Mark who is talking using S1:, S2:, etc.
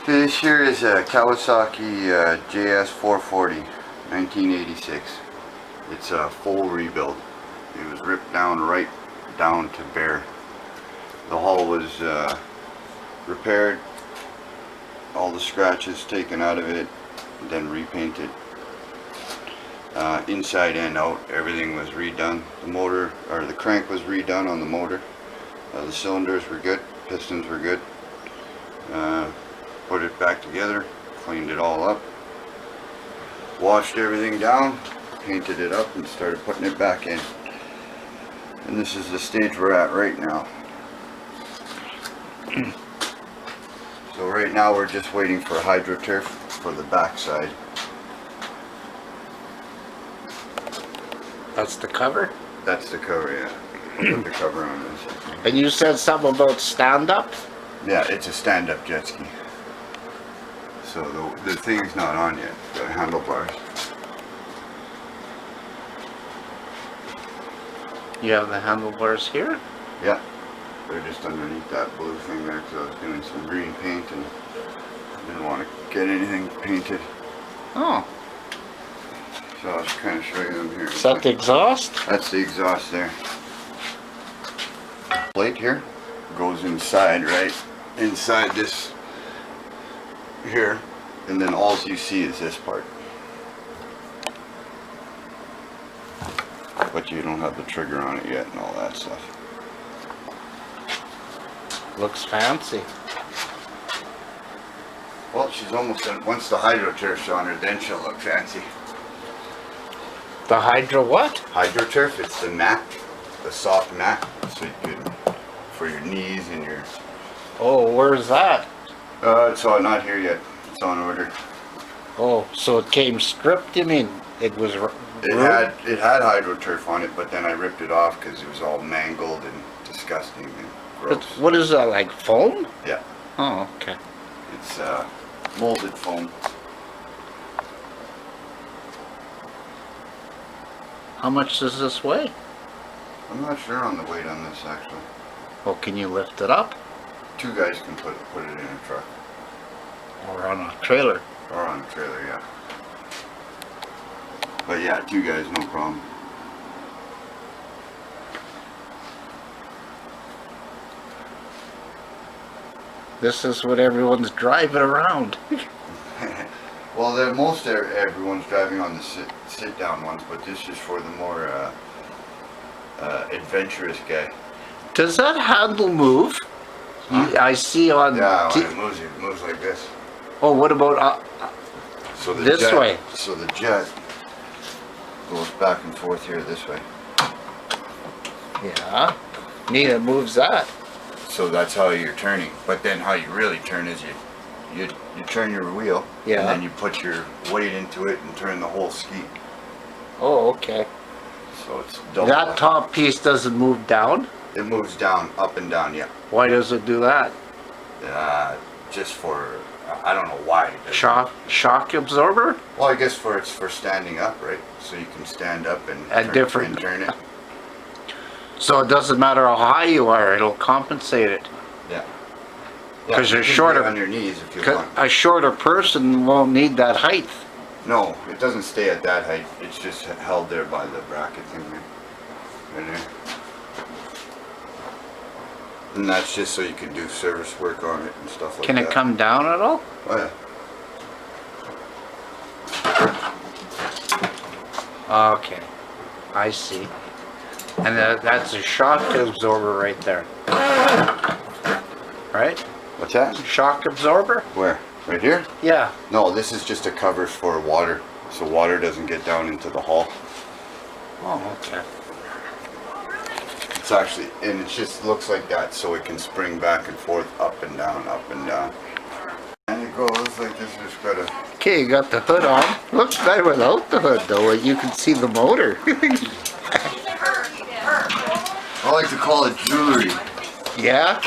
S1: This here is a Kawasaki js440, 1986. It's a full rebuild. It was ripped down right down to bare. The hull was repaired, all the scratches taken out of it, then repainted. Inside and out, everything was redone. The motor, or the crank was redone on the motor. The cylinders were good, pistons were good. Put it back together, cleaned it all up, washed everything down, painted it up, and started putting it back in. And this is the stage we're at right now. So right now we're just waiting for HydroTurf for the back side.
S2: That's the cover?
S1: That's the cover, yeah. Put the cover on this.
S2: And you said something about stand-up?
S1: Yeah, it's a stand-up jet ski. So the thing's not on yet, the handlebars.
S2: You have the handlebars here?
S1: Yeah, they're just underneath that blue thing there because I was doing some green paint and didn't want to get anything painted.
S2: Oh.
S1: So I'll just kind of show you them here.
S2: Is that the exhaust?
S1: That's the exhaust there. Plate here goes inside, right inside this here, and then all you see is this part. But you don't have the trigger on it yet and all that stuff.
S2: Looks fancy.
S1: Well, she's almost done. Once the HydroTurf's on her, then she'll look fancy.
S2: The Hydro what?
S1: HydroTurf, it's the mat, the soft mat, so you could, for your knees and your...
S2: Oh, where's that?
S1: It's not here yet. It's on order.
S2: Oh, so it came stripped, you mean? It was...
S1: It had HydroTurf on it, but then I ripped it off because it was all mangled and disgusting and gross.
S2: What is that, like foam?
S1: Yeah.
S2: Oh, okay.
S1: It's molded foam.
S2: How much does this weigh?
S1: I'm not sure on the weight on this actually.
S2: Well, can you lift it up?
S1: Two guys can put it in a truck.
S2: Or on a trailer?
S1: Or on a trailer, yeah. But yeah, two guys, no problem.
S2: This is what everyone's driving around.
S1: Well, everyone's driving on the sit-down ones, but this is for the more adventurous guy.
S2: Does that handle move?
S1: Huh?
S2: I see on...
S1: Yeah, when it moves like this.
S2: Oh, what about
S1: so the
S2: this
S1: jet,
S2: way?
S1: So the jet goes back and forth here this way.
S2: Yeah. Neat, it moves that.
S1: So that's how you're turning. But then how you really turn is you turn your wheel,
S2: yeah,
S1: and then you put your weight into it and turn the whole ski.
S2: Oh, okay.
S1: So it's double.
S2: That top piece doesn't move down?
S1: It moves down, up and down, yeah.
S2: Why does it do that?
S1: Just for, I don't know why.
S2: Shock absorber?
S1: Well, I guess it's for standing up, right? So you can stand up and turn it.
S2: So it doesn't matter how high you are, it'll compensate it.
S1: Yeah.
S2: Because you're shorter
S1: on your knees if you want.
S2: A shorter person won't need that height.
S1: No, it doesn't stay at that height. It's just held there by the bracket thing there. Right there. And that's just so you can do service work on it and stuff like that.
S2: Can it come down at all?
S1: Oh
S2: yeah. Okay, I see. And that's a shock absorber right there. Right?
S1: What's that?
S2: Shock absorber?
S1: Where? Right here?
S2: Yeah.
S1: No, this is just a cover for water, so water doesn't get down into the hull.
S2: Oh, okay.
S1: It's actually, and it just looks like that so it can spring back and forth, up and down, up and down. And it goes like this, just gotta...
S2: Okay, you got the hood on. Looks better without the hood though, you can see the motor.
S1: I like to call it jewelry.
S2: Yeah?